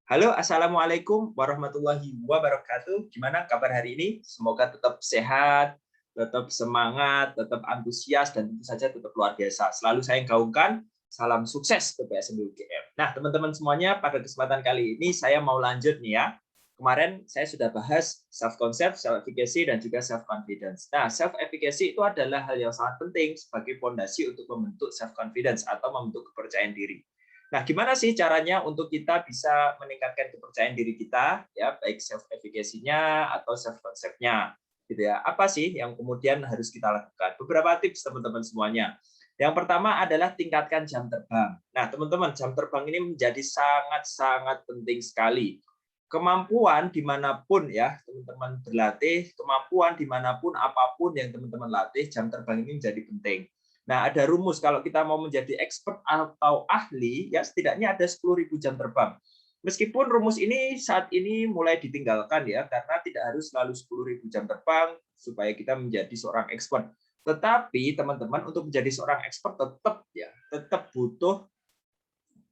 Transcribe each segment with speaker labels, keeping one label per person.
Speaker 1: Halo, Assalamualaikum warahmatullahi wabarakatuh. Gimana kabar hari ini? Semoga tetap sehat, tetap semangat, tetap antusias, dan tentu saja tetap luar biasa. Selalu saya gaungkan, salam sukses PPSMB UGM. Nah, teman-teman semuanya, pada kesempatan kali ini saya mau lanjut nih ya. Kemarin saya sudah bahas self-concept, self-efficacy, dan juga self-confidence. Nah, self-efficacy itu adalah hal yang sangat penting sebagai fondasi untuk membentuk self-confidence atau membentuk kepercayaan diri. Nah, gimana sih caranya untuk kita bisa meningkatkan kepercayaan diri kita, ya, baik self efficacy-nya atau self concept-nya, gitu ya. Apa sih yang kemudian harus kita lakukan? Beberapa tips teman-teman semuanya. Yang pertama adalah tingkatkan jam terbang. Nah, teman-teman, jam terbang ini menjadi sangat-sangat penting sekali. Kemampuan dimanapun ya teman-teman berlatih, kemampuan dimanapun apapun yang teman-teman latih, jam terbang ini menjadi penting. Nah, ada rumus kalau kita mau menjadi expert atau ahli, ya setidaknya ada 10.000 jam terbang. Meskipun rumus ini saat ini mulai ditinggalkan ya, karena tidak harus selalu 10.000 jam terbang supaya kita menjadi seorang expert. Tetapi teman-teman untuk menjadi seorang expert tetap butuh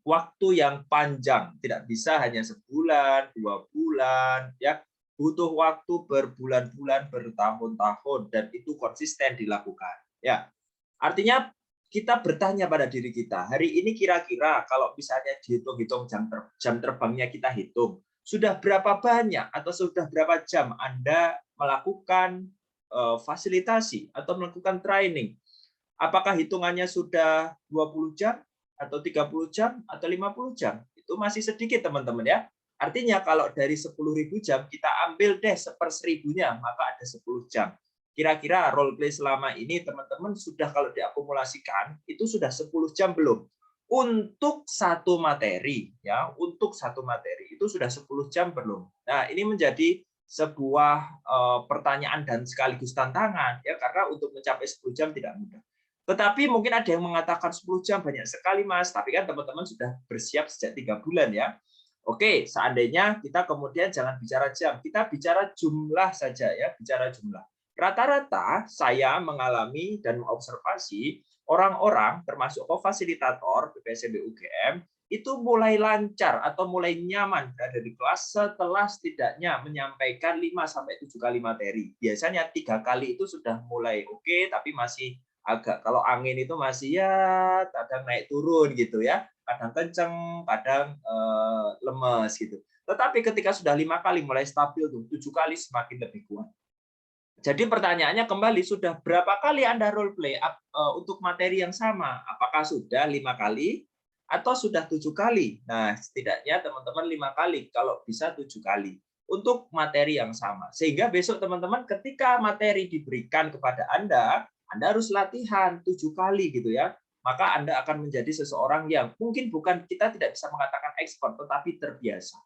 Speaker 1: waktu yang panjang. Tidak bisa hanya sebulan, 2 bulan, ya. Butuh waktu berbulan-bulan, bertahun-tahun, dan itu konsisten dilakukan. Ya, artinya kita bertanya pada diri kita, hari ini kira-kira kalau misalnya dihitung-hitung jam terbangnya kita hitung, sudah berapa banyak atau sudah berapa jam Anda melakukan fasilitasi atau melakukan training? Apakah hitungannya sudah 20 jam atau 30 jam atau 50 jam? Itu masih sedikit teman-teman ya. Artinya kalau dari 10.000 jam kita ambil deh 1/1000-nya, maka ada 10 jam. Kira-kira role play selama ini teman-teman sudah kalau diakumulasikan itu sudah 10 jam belum? Untuk satu materi ya, untuk satu materi itu sudah 10 jam belum? Nah, ini menjadi sebuah pertanyaan dan sekaligus tantangan ya, karena untuk mencapai 10 jam tidak mudah. Tetapi mungkin ada yang mengatakan 10 jam banyak sekali Mas, tapi kan teman-teman sudah bersiap sejak 3 bulan ya. Oke, seandainya kita kemudian jangan bicara jam, kita bicara jumlah saja ya, bicara jumlah. Rata-rata saya mengalami dan mengobservasi orang-orang termasuk fasilitator BPSMB UGM itu mulai lancar atau mulai nyaman berada di kelas setelah setidaknya menyampaikan 5 sampai 7 kali materi. Biasanya 3 kali itu sudah mulai oke, tapi masih agak kalau angin itu masih ya kadang naik turun gitu ya, kadang kenceng, kadang lemes gitu. Tetapi ketika sudah 5 kali mulai stabil tuh, 7 kali semakin lebih kuat. Jadi pertanyaannya kembali, sudah berapa kali Anda role play untuk materi yang sama? Apakah sudah 5 kali atau sudah 7 kali? Nah, setidaknya teman-teman 5 kali, kalau bisa 7 kali untuk materi yang sama. Sehingga besok teman-teman ketika materi diberikan kepada Anda harus latihan 7 kali gitu ya. Maka Anda akan menjadi seseorang yang mungkin bukan, kita tidak bisa mengatakan expert, tetapi terbiasa.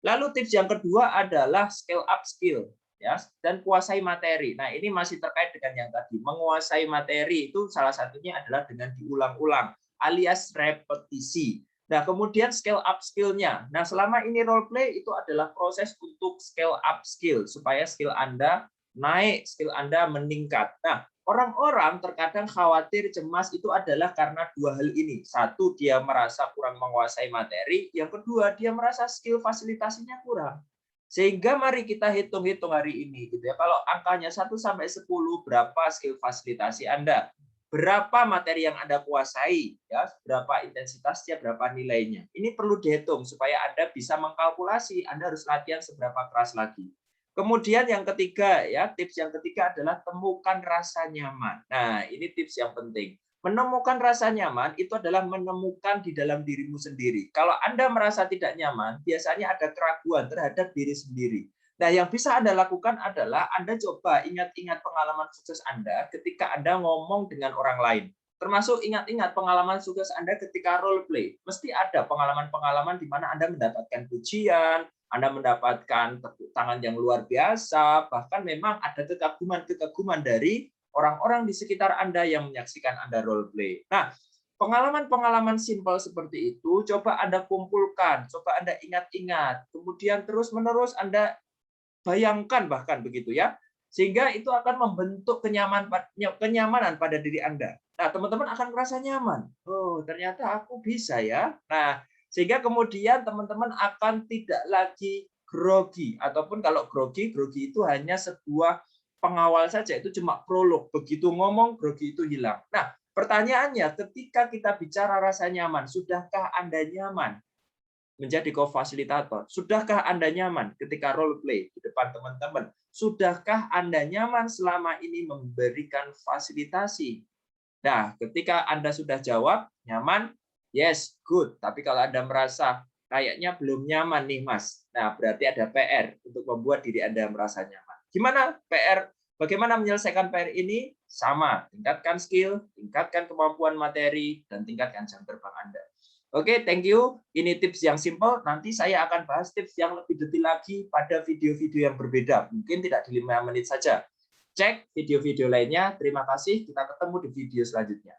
Speaker 1: Lalu tips yang kedua adalah scale up skill ya, dan kuasai materi. Nah, ini masih terkait dengan yang tadi. Menguasai materi itu salah satunya adalah dengan diulang-ulang alias repetisi. Nah, kemudian scale up skill-nya. Nah, selama ini role play itu adalah proses untuk scale up skill supaya skill Anda naik, skill Anda meningkat. Nah, orang-orang terkadang khawatir, cemas itu adalah karena dua hal ini. Satu, dia merasa kurang menguasai materi. Yang kedua, dia merasa skill fasilitasinya kurang. Sehingga mari kita hitung-hitung hari ini gitu ya. Kalau angkanya 1 sampai 10, berapa skill fasilitasi Anda? Berapa materi yang Anda kuasai ya, berapa intensitasnya, berapa nilainya. Ini perlu dihitung supaya Anda bisa mengkalkulasi Anda harus latihan seberapa keras lagi. Kemudian yang ketiga ya, tips yang ketiga adalah temukan rasa nyaman. Nah, ini tips yang penting. Menemukan rasa nyaman itu adalah menemukan di dalam dirimu sendiri. Kalau Anda merasa tidak nyaman, biasanya ada keraguan terhadap diri sendiri. Nah, yang bisa Anda lakukan adalah Anda coba ingat-ingat pengalaman sukses Anda ketika Anda ngomong dengan orang lain. Termasuk ingat-ingat pengalaman sukses Anda ketika role play. Mesti ada pengalaman-pengalaman di mana Anda mendapatkan pujian, Anda mendapatkan tepuk tangan yang luar biasa, bahkan memang ada kekaguman-kekaguman dari orang-orang di sekitar Anda yang menyaksikan Anda role play. Nah, pengalaman-pengalaman simpel seperti itu coba Anda kumpulkan, coba Anda ingat-ingat, kemudian terus-menerus Anda bayangkan bahkan begitu ya, sehingga itu akan membentuk kenyamanan pada diri Anda. Nah, teman-teman akan merasa nyaman. Oh, ternyata aku bisa ya. Nah, Sehingga kemudian teman-teman akan tidak lagi grogi, ataupun kalau grogi itu hanya sebuah pengawal saja, itu cuma prolog. Begitu ngomong, grogi itu hilang. Nah, pertanyaannya, ketika kita bicara rasa nyaman, sudahkah Anda nyaman menjadi co-fasilitator? Sudahkah Anda nyaman ketika role play di depan teman-teman? Sudahkah Anda nyaman selama ini memberikan fasilitasi? Nah, ketika Anda sudah jawab, nyaman, yes, good. Tapi kalau Anda merasa kayaknya belum nyaman nih, Mas. Nah, berarti ada PR untuk membuat diri Anda merasa nyaman. Gimana PR? Bagaimana menyelesaikan PR ini? Sama, tingkatkan skill, tingkatkan kemampuan materi, dan tingkatkan jam terbang Anda. Oke, thank you. Ini tips yang simple. Nanti saya akan bahas tips yang lebih detail lagi pada video-video yang berbeda. Mungkin tidak di 5 menit saja. Cek video-video lainnya. Terima kasih. Kita ketemu di video selanjutnya.